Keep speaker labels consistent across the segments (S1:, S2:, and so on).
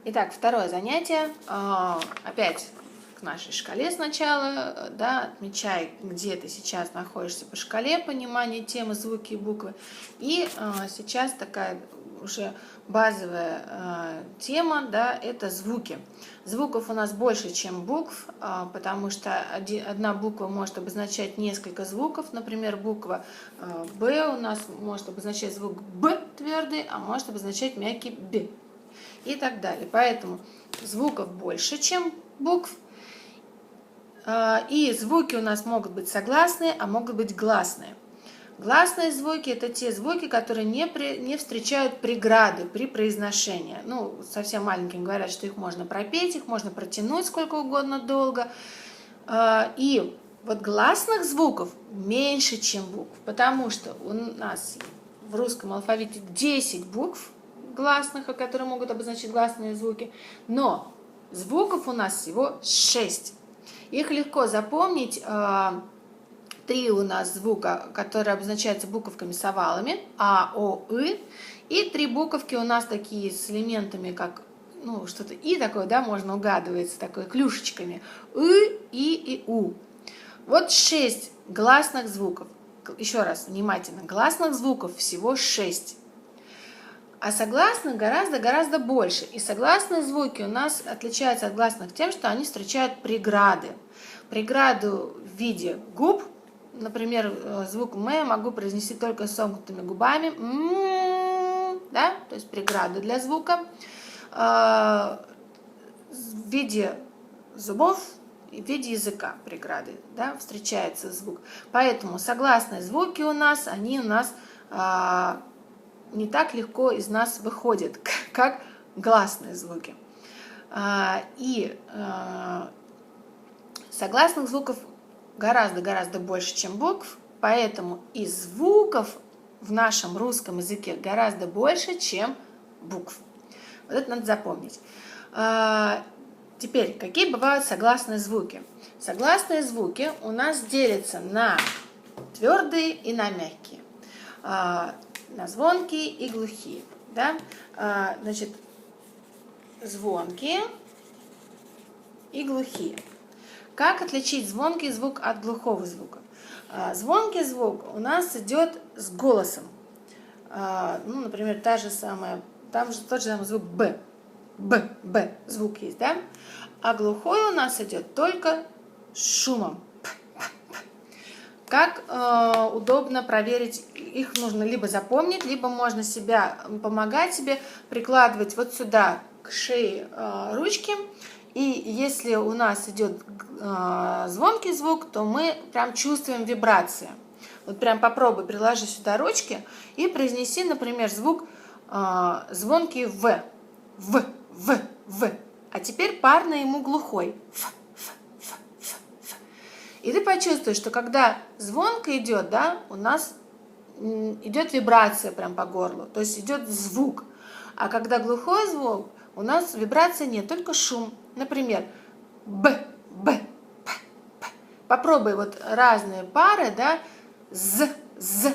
S1: Итак, второе занятие. Опять к нашей шкале сначала, да, отмечай, где ты сейчас находишься по шкале понимания темы, звуки и буквы. И сейчас такая уже базовая тема, да, это звуки. Звуков у нас больше, чем букв, потому что одна буква может обозначать несколько звуков. Например, буква Б у нас может обозначать звук Б твердый, а может обозначать мягкий Б. И так далее. Поэтому звуков больше, чем букв. И звуки у нас могут быть согласные, а могут быть гласные. Гласные звуки – это те звуки, которые не встречают преграды при произношении. Ну, совсем маленьким говорят, что их можно пропеть, их можно протянуть сколько угодно долго. И вот гласных звуков меньше, чем букв, потому что у нас в русском алфавите 10 букв гласных, которые могут обозначить гласные звуки, но звуков у нас всего 6. Их легко запомнить. 3 у нас звука, которые обозначаются буковками с овалами, А, О, И, и 3 буковки у нас такие с элементами, как, ну, что-то И такое, да, можно угадывается, такое клюшечками, И, У. Вот 6 гласных звуков. Еще раз, внимательно, гласных звуков всего 6. А согласных гораздо больше. И согласные звуки у нас отличаются от гласных тем, что они встречают преграды. Преграду в виде губ. Например, звук «м» я могу произнести только сомкнутыми губами. Да? То есть преграду для звука. В виде зубов и в виде языка преграды, да, встречается звук. Поэтому согласные звуки у нас, они у нас не так легко из нас выходят, как гласные звуки. И согласных звуков гораздо больше, чем букв, поэтому и звуков в нашем русском языке гораздо больше, чем букв. Вот это надо запомнить. Теперь, какие бывают согласные звуки? Согласные звуки у нас делятся на твердые и на мягкие, на звонкие и глухие. Да? Значит, звонкие и глухие. Как отличить звонкий звук от глухого звука? Звонкий звук у нас идет с голосом. Ну, например, тот же самый звук Б. Б звук есть, да? А глухой у нас идет только с шумом. Как удобно проверить? Их нужно либо запомнить, либо можно помогать себе, прикладывать вот сюда к шее ручки. И если у нас идет звонкий звук, то мы прям чувствуем вибрации. Вот прям попробуй, приложи сюда ручки и произнеси, например, звук звонкий В. В. А теперь парно ему глухой. Ф. И ты почувствуешь, что когда звонко идет, да, у нас идет вибрация прям по горлу, то есть идет звук. А когда глухой звук, у нас вибрации нет, только шум. Например, Б. П. Попробуй вот разные пары, да, З. С.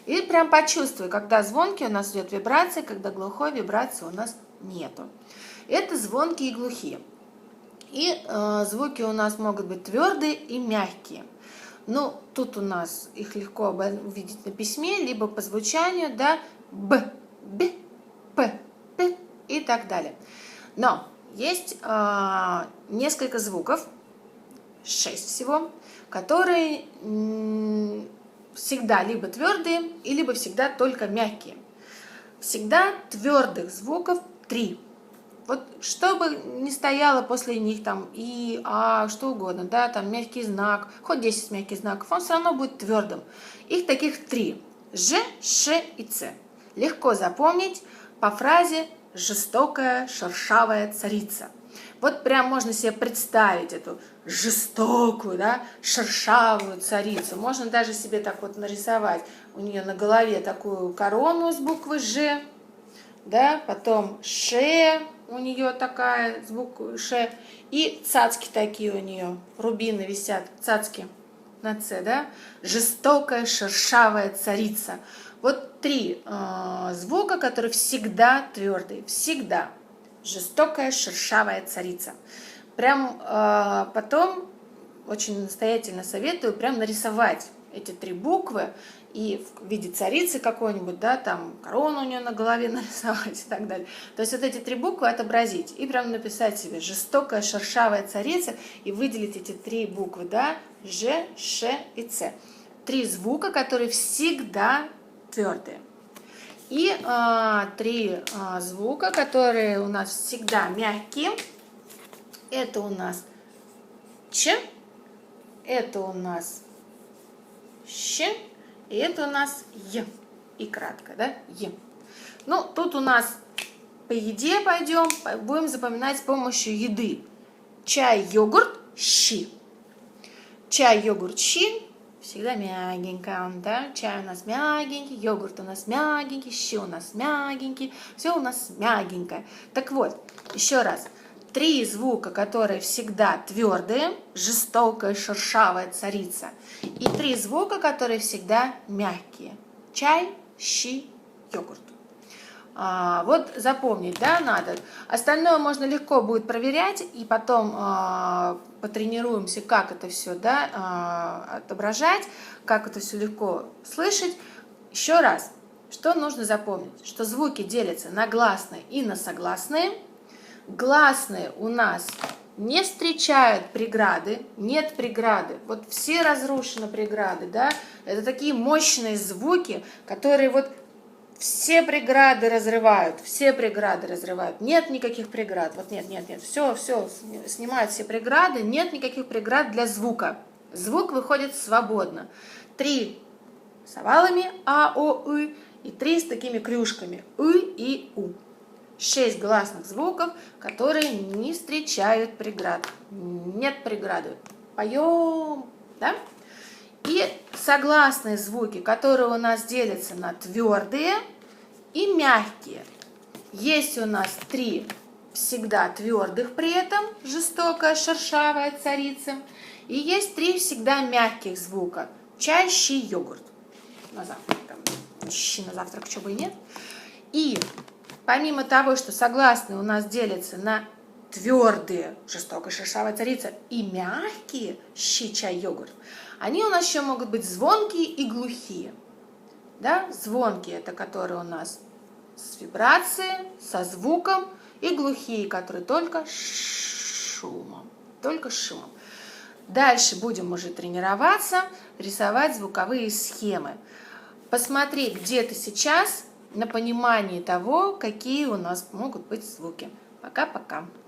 S1: И прям почувствуй, когда звонкий у нас идет вибрация, когда глухой вибрации у нас нету. Это звонкие и глухие. И звуки у нас могут быть твердые и мягкие. Ну, тут у нас их легко увидеть на письме, либо по звучанию, да, Б, Б, П, П и так далее. Но есть несколько звуков, 6 всего, которые всегда либо твердые, либо всегда только мягкие. Всегда твердых звуков 3. Вот что бы ни стояло после них, там И, А, что угодно, да, там мягкий знак, хоть 10 мягких знаков, он все равно будет твердым. Их таких 3. Ж, Ш и Ц. Легко запомнить по фразе «жестокая шершавая царица». Вот прям можно себе представить эту жестокую, да, шершавую царицу. Можно даже себе так вот нарисовать. У нее на голове такую корону с буквы Ж, да, потом Ш, у нее такая, звук Ш, и цацки такие у нее, рубины висят, цацки на Ц, да, жестокая шершавая царица. Вот 3 звука, которые всегда твердые, всегда. Жестокая шершавая царица. Прям потом очень настоятельно советую прям нарисовать эти 3 буквы и в виде царицы какой-нибудь, да, там корону у нее на голове нарисовать и так далее. То есть вот эти 3 буквы отобразить и прям написать себе жестокая шершавая царица и выделить эти 3 буквы, да, Ж, Ш и Ц. 3 звука, которые всегда твердые. И 3 звука, которые у нас всегда мягкие. Это у нас Ч, это у нас Щ, и это у нас Й. И кратко, да, Й. Ну, тут у нас по еде пойдем, будем запоминать с помощью еды. Чай, йогурт, щи. Чай, йогурт, щи. Всегда мягенько, да? Чай у нас мягенький, йогурт у нас мягенький, щи у нас мягенький, все у нас мягенькое. Так вот, еще раз. 3 звука, которые всегда твердые, жестокая, шершавая царица. И 3 звука, которые всегда мягкие. Чай, щи, йогурт. Вот запомнить, да, надо. Остальное можно легко будет проверять, и потом потренируемся, как это все, да, отображать, как это все легко слышать. Еще раз, что нужно запомнить? Что звуки делятся на гласные и на согласные. Гласные у нас не встречают преграды, нет преграды. Вот все разрушены преграды, да. Это такие мощные звуки, которые вот все преграды разрывают, все преграды разрывают. Нет никаких преград. Вот нет, все, снимают все преграды, нет никаких преград для звука. Звук выходит свободно. 3 с овалами А, О, И и 3 с такими крюшками И и У. 6 гласных звуков, которые не встречают преград. Нет преграды. Поем, да? И согласные звуки, которые у нас делятся на твердые и мягкие. Есть у нас 3 всегда твердых при этом, жестокая, шершавая царица. И есть 3 всегда мягких звука. Чай, щи, йогурт. На завтрак. Щи на завтрак, чего бы и нет. И помимо того, что согласные у нас делятся на твердые, жестокая, шершавая царица, и мягкие, щи, чай, йогурт, они у нас еще могут быть звонкие и глухие. Да? Звонкие – это которые у нас с вибрацией, со звуком, и глухие, которые только шумом. Только шумом. Дальше будем уже тренироваться, рисовать звуковые схемы. Посмотри, где ты сейчас, на понимании того, какие у нас могут быть звуки. Пока-пока.